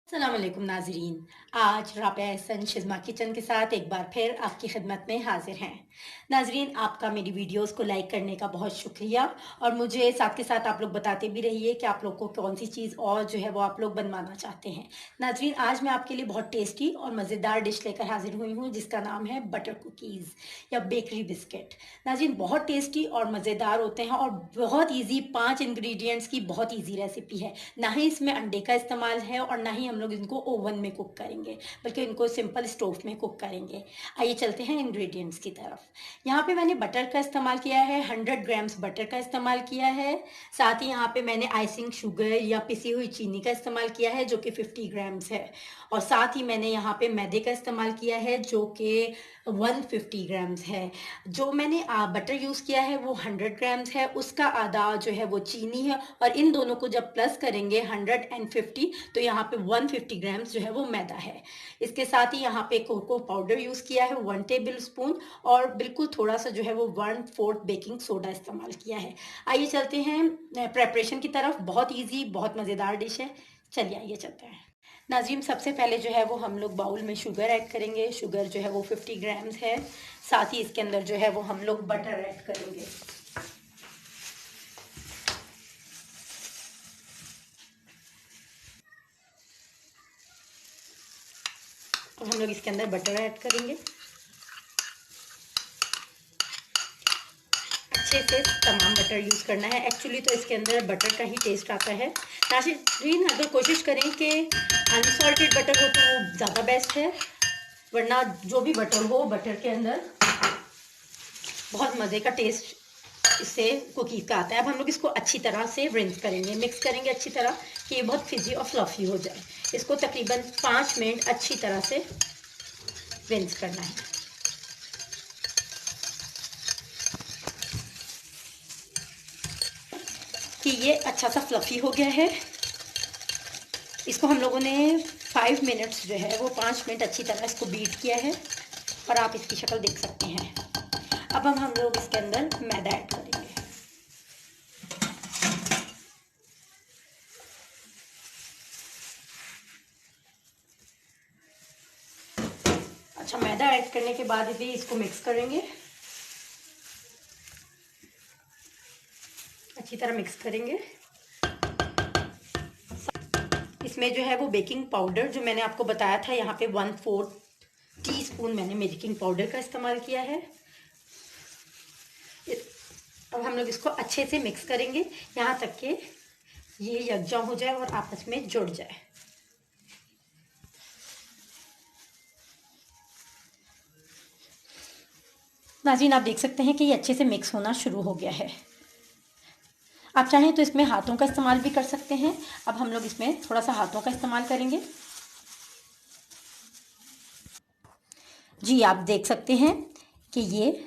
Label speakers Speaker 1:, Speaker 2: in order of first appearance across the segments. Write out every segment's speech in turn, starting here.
Speaker 1: अस्सलाम वालेकुम नाजरीन। आज राबिया एहसन शिज़मा किचन के साथ एक बार फिर आपकी खिदमत में हाजिर हैं। नाजरीन, आपका मेरी वीडियोस को लाइक करने का बहुत शुक्रिया और मुझे साथ के साथ आप लोग बताते भी रहिए कि आप लोग को कौन सी चीज़ और जो है वो आप लोग बनवाना चाहते हैं। नाजरीन, आज मैं आपके लिए बहुत टेस्टी और मज़ेदार डिश लेकर हाजिर हुई हूँ जिसका नाम है बटर कुकीज़ या बेकरी बिस्किट। नाजरीन, बहुत टेस्टी और मज़ेदार होते हैं और बहुत ईजी, 5 इंग्रेडिएंट्स की बहुत ईजी रेसिपी है। ना ही इसमें अंडे का इस्तेमाल है और ना ही हम लोग इनको ओवन में कुक करेंगे, बल्कि इनको सिंपल स्टोव में कुक करेंगे। आइए चलते हैं इंग्रेडिएंट्स की तरफ। यहाँ पे मैंने बटर का इस्तेमाल किया है, 100 ग्राम्स बटर का इस्तेमाल किया है। साथ ही यहाँ पे मैंने आइसिंग शुगर या पिसी हुई चीनी का इस्तेमाल किया है जो कि 50 ग्राम्स है। और साथ ही मैंने यहाँ पे मैदे का इस्तेमाल किया है जो कि 150 ग्राम्स है। जो मैंने बटर यूज़ किया है वो 100 ग्राम्स है, उसका आधा जो है वो चीनी है और इन दोनों को जब प्लस करेंगे 150 तो यहाँ पे 150 ग्राम्स जो है वो मैदा है। इसके साथ ही यहाँ पे कोको पाउडर यूज़ किया है 1 टेबल स्पून और बिल्कुल थोड़ा सा जो है वो 1/4 बेकिंग सोडा इस्तेमाल किया है। आइए चलते हैं प्रेपरेशन की तरफ। बहुत ईजी, बहुत मज़ेदार डिश है। चलिए आइए चलते हैं। नाज़रीन, सबसे पहले जो है वो हम लोग बाउल में शुगर ऐड करेंगे। शुगर जो है वो 50 ग्राम्स है। साथ ही इसके अंदर जो है वो हम लोग बटर ऐड करेंगे। और हम लोग इसके अंदर बटर ऐड करेंगे। अच्छे से तमाम बटर यूज़ करना है। एक्चुअली तो इसके अंदर बटर का ही टेस्ट आता है। नाज़रीन, अगर कोशिश करें कि अनसॉल्टेड बटर हो तो वो ज़्यादा बेस्ट है, वरना जो भी बटर हो, बटर के अंदर बहुत मज़े का टेस्ट इससे कुकीज़ का आता है। अब हम लोग इसको अच्छी तरह से रिंस करेंगे, मिक्स करेंगे अच्छी तरह कि ये बहुत फिजी और फ्लफ़ी हो जाए। इसको तकरीबन 5 मिनट अच्छी तरह से रिंस करना है। कि ये अच्छा सा फ्लफ़ी हो गया है। इसको हम लोगों ने 5 मिनट्स जो है वो 5 मिनट अच्छी तरह इसको बीट किया है और आप इसकी शक्ल देख सकते हैं। अब हम लोग इसके अंदर मैदा ऐड करेंगे। अच्छा, मैदा ऐड करने के बाद भी इसको मिक्स करेंगे, अच्छी तरह मिक्स करेंगे। इसमें जो है वो बेकिंग पाउडर जो मैंने आपको बताया था, यहाँ पे 1/4 टीस्पून मैंने बेकिंग पाउडर का इस्तेमाल किया है। अब हम लोग इसको अच्छे से मिक्स करेंगे यहाँ तक कि ये यकजा हो जाए और आपस में जुड़ जाए। नाज़रीन, आप देख सकते हैं कि ये अच्छे से मिक्स होना शुरू हो गया है। आप चाहें तो इसमें हाथों का इस्तेमाल भी कर सकते हैं। अब हम लोग इसमें थोड़ा सा हाथों का इस्तेमाल करेंगे। जी, आप देख सकते हैं कि ये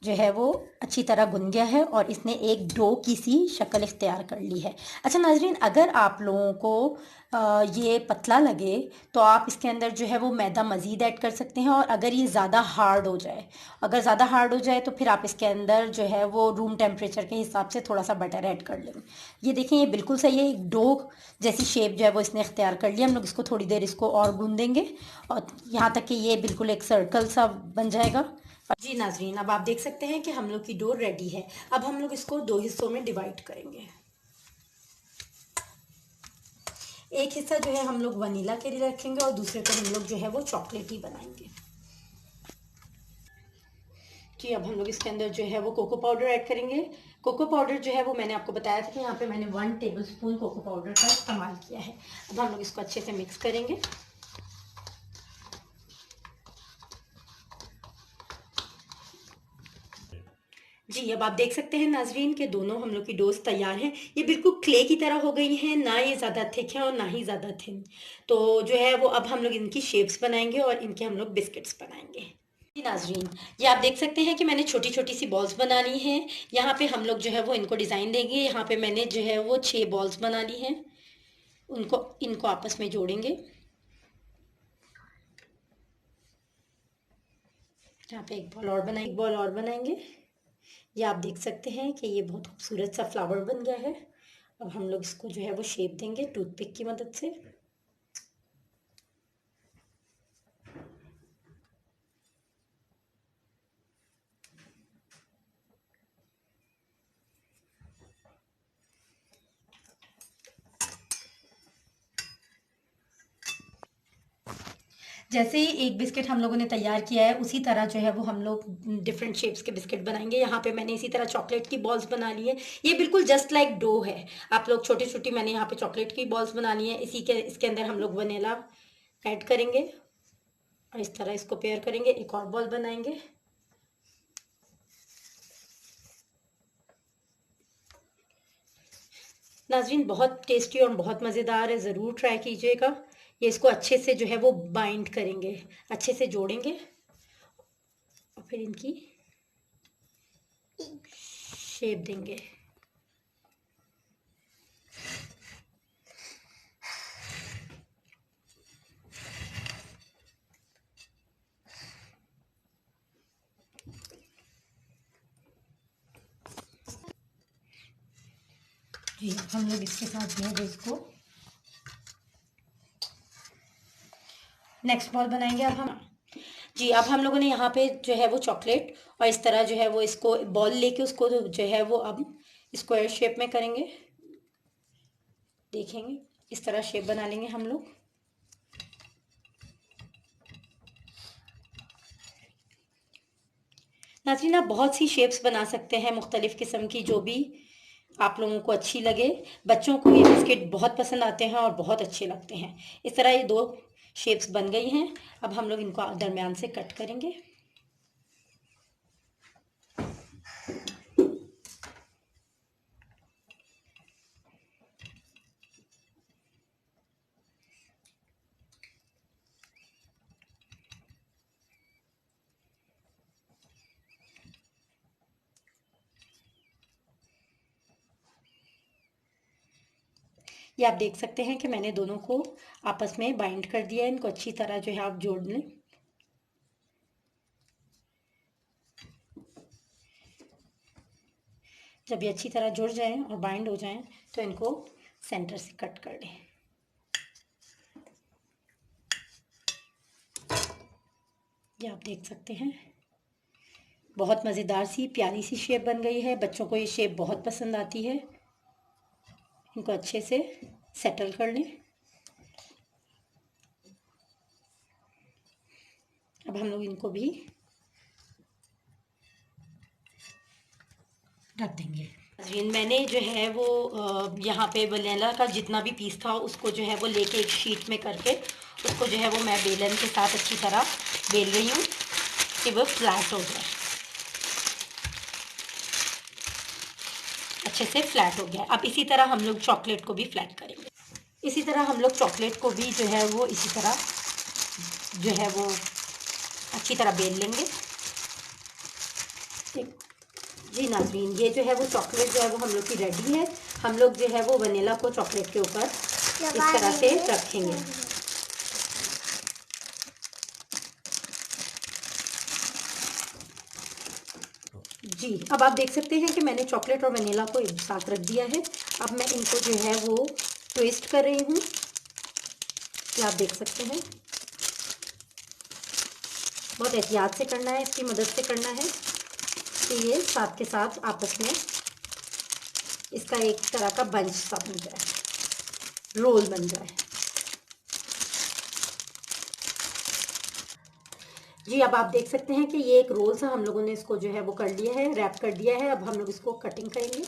Speaker 1: जो है वो अच्छी तरह गुन गया है और इसने एक डो की सी शक्ल इख्तियार कर ली है। अच्छा नाज़रीन, अगर आप लोगों को ये पतला लगे तो आप इसके अंदर जो है वो मैदा मज़ीद ऐड कर सकते हैं। और अगर ये ज़्यादा हार्ड हो जाए, तो फिर आप इसके अंदर जो है वो रूम टेम्परेचर के हिसाब से थोड़ा सा बटर ऐड कर लें। ये देखें, ये बिल्कुल सही है। एक डो जैसी शेप जो है वो इसने इख्तियार कर लिया। हम लोग इसको थोड़ी देर इसको और गूंद देंगे और यहाँ तक कि ये बिल्कुल एक सर्कल सा बन जाएगा। जी नाजरीन, अब आप देख सकते हैं कि हम लोग की डो रेडी है। अब हम लोग इसको 2 हिस्सों में डिवाइड करेंगे। एक हिस्सा जो है हम लोग वनीला के लिए रखेंगे और दूसरे को हम लोग जो है वो चॉकलेटी बनाएंगे। जी, अब हम लोग इसके अंदर जो है वो कोको पाउडर ऐड करेंगे। कोको पाउडर जो है वो मैंने आपको बताया था कि यहाँ पे मैंने 1 टेबल स्पून कोको पाउडर का इस्तेमाल किया है। अब हम लोग इसको अच्छे से मिक्स करेंगे। जी, अब आप देख सकते हैं नाज़रीन कि दोनों हम लोग की डोज़ तैयार हैं। ये बिल्कुल क्ले की तरह हो गई हैं, ना ये ज़्यादा थिक है और ना ही ज़्यादा थिन। तो जो है वो अब हम लोग इनकी शेप्स बनाएँगे और इनके हम लोग बिस्किट्स बनाएँगे। जी नाज़रीन, ये आप देख सकते हैं कि मैंने छोटी-छोटी सी बॉल्स बना ली हैं। यहाँ पे हम लोग जो है वो इनको डिज़ाइन देंगे। यहाँ पे मैंने जो है वो 6 बॉल्स बना ली हैं। उनको इनको आपस में जोड़ेंगे। यहाँ पे एक बॉल और बनाएँगे। ये आप देख सकते हैं कि ये बहुत खूबसूरत सा फ्लावर बन गया है। अब हम लोग इसको जो है वो शेप देंगे टूथपिक की मदद से। जैसे ही एक बिस्किट हम लोगों ने तैयार किया है, उसी तरह जो है वो हम लोग डिफरेंट शेप्स के बिस्किट बनाएंगे। यहाँ पे मैंने इसी तरह चॉकलेट की बॉल्स बना ली है। ये बिल्कुल जस्ट लाइक डो है। आप लोग छोटी छोटी, मैंने यहाँ पे चॉकलेट की बॉल्स बना ली है। इसके अंदर हम लोग वनीला ऐड करेंगे और इस तरह इसको पेयर करेंगे। एक और बॉल बनाएंगे। नाजरीन, बहुत टेस्टी और बहुत मज़ेदार है, ज़रूर ट्राई कीजिएगा। ये इसको अच्छे से जो है वो बाइंड करेंगे, अच्छे से जोड़ेंगे और फिर इनकी शेप देंगे। जी, हम लोग इसके साथ जो है इसको नेक्स्ट बॉल बनाएंगे। अब हम जी, अब हम लोगों ने यहाँ पे जो है वो चॉकलेट और इस तरह जो है वो इसको बॉल लेके उसको जो है वो अब स्क्वायर शेप में करेंगे। देखेंगे इस तरह शेप बना लेंगे हम लोग। नाज़रीन, आप बहुत सी शेप्स बना सकते हैं मुख्तलिफ़ किस्म की, जो भी आप लोगों को अच्छी लगे। बच्चों को ये बिस्किट बहुत पसंद आते हैं और बहुत अच्छे लगते हैं। इस तरह ये 2 शेप्स बन गई हैं। अब हम लोग इनको दरमियान से कट करेंगे। ये आप देख सकते हैं कि मैंने दोनों को आपस में बाइंड कर दिया है। इनको अच्छी तरह जो है आप जोड़ लें। जब ये अच्छी तरह जुड़ जाएं और बाइंड हो जाएं तो इनको सेंटर से कट कर लें। ये आप देख सकते हैं, बहुत मज़ेदार सी प्यारी सी शेप बन गई है। बच्चों को ये शेप बहुत पसंद आती है। इनको अच्छे से सेटल कर लें। अब हम लोग इनको भी रख देंगे। मैंने जो है वो यहाँ पे वनीला का जितना भी पीस था उसको जो है वो लेके एक शीट में करके उसको जो है वो मैं बेलन के साथ अच्छी तरह बेल रही हूँ कि वो फ्लैट हो जाए। अच्छे से फ्लैट हो गया। अब इसी तरह हम लोग चॉकलेट को भी फ्लैट करेंगे। इसी तरह हम लोग चॉकलेट को भी जो है वो इसी तरह जो है वो अच्छी तरह बेल लेंगे। जी नाज़रीन, ये जो है वो चॉकलेट जो है वो हम लोग की रेडी है। हम लोग जो है वो वनीला को चॉकलेट के ऊपर इस तरह से रखेंगे। जी, अब आप देख सकते हैं कि मैंने चॉकलेट और वनीला को एक साथ रख दिया है। अब मैं इनको जो है वो ट्विस्ट कर रही हूँ। ये आप देख सकते हैं, बहुत एहतियात से करना है, इसकी मदद से करना है कि ये साथ के साथ आपस में इसका एक तरह का बंच सा बन जाए, रोल बन जाए। जी, अब आप देख सकते हैं कि ये एक रोल सा हम लोगों ने इसको जो है वो कर लिया है, रैप कर दिया है। अब हम लोग इसको कटिंग करेंगे।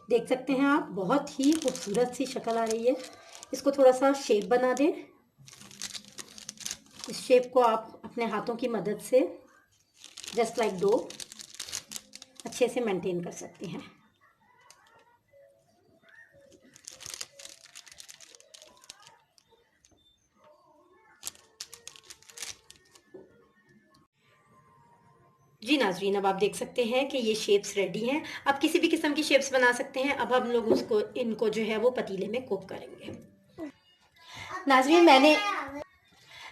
Speaker 1: देख सकते हैं आप, बहुत ही खूबसूरत सी शक्ल आ रही है। इसको थोड़ा सा शेप बना दें। इस शेप को आप अपने हाथों की मदद से जस्ट लाइक डो अच्छे से मेंटेन कर सकती हैं। जी नाज़रीन, अब आप देख सकते हैं कि ये शेप्स रेडी हैं। आप किसी भी किस्म की शेप्स बना सकते हैं। अब हम लोग उसको इनको जो है वो पतीले में कुक करेंगे। नाज़रीन मैंने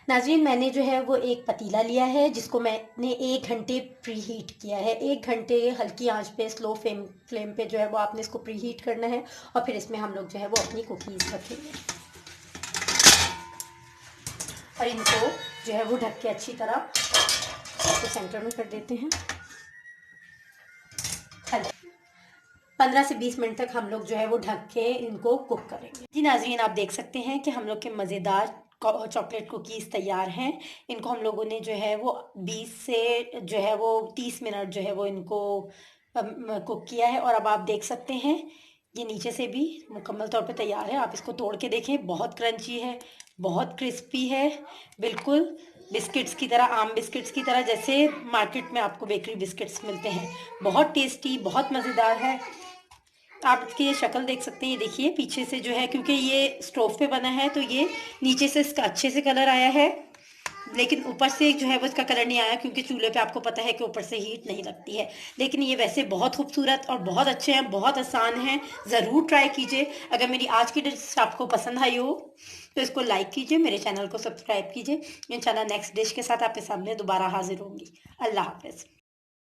Speaker 1: नाज़रीन मैंने जो है वो एक पतीला लिया है जिसको मैंने 1 घंटे प्री हीट किया है। 1 घंटे हल्की आंच पे, स्लो फ्लेम पे जो है वो आपने इसको प्री हीट करना है और फिर इसमें हम लोग जो है वो अपनी कुकीज़ रखेंगे। और इनको जो है वो ढक के अच्छी तरह इसको सेंटर में कर देते हैं। 15 से 20 मिनट तक हम लोग जो है वो ढक के इनको कुक करेंगे। जी नाज़रीन, आप देख सकते हैं कि हम लोग के मज़ेदार चॉकलेट कुकीज़ तैयार हैं। इनको हम लोगों ने जो है वो 20 से जो है वो 30 मिनट जो है वो इनको कुक किया है। और अब आप देख सकते हैं ये नीचे से भी मुकम्मल तौर पे तैयार है। आप इसको तोड़ के देखें, बहुत क्रंची है, बहुत क्रिस्पी है, बिल्कुल बिस्किट्स की तरह, आम बिस्किट्स की तरह, जैसे मार्केट में आपको बेकरी बिस्किट्स मिलते हैं। बहुत टेस्टी, बहुत मज़ेदार है। आप इसकी ये शक्ल देख सकते हैं, ये देखिए पीछे से जो है, क्योंकि ये स्टोव पे बना है तो ये नीचे से इसका अच्छे से कलर आया है, लेकिन ऊपर से जो है वो इसका कलर नहीं आया, क्योंकि चूल्हे पे आपको पता है कि ऊपर से हीट नहीं लगती है। लेकिन ये वैसे बहुत खूबसूरत और बहुत अच्छे हैं, बहुत आसान हैं, ज़रूर ट्राई कीजिए। अगर मेरी आज की डिश आपको पसंद आई हो तो इसको लाइक कीजिए, मेरे चैनल को सब्सक्राइब कीजिए। इंशाल्लाह नेक्स्ट डिश के साथ आपके सामने दोबारा हाजिर होंगी। अल्लाह हाफ़िज़।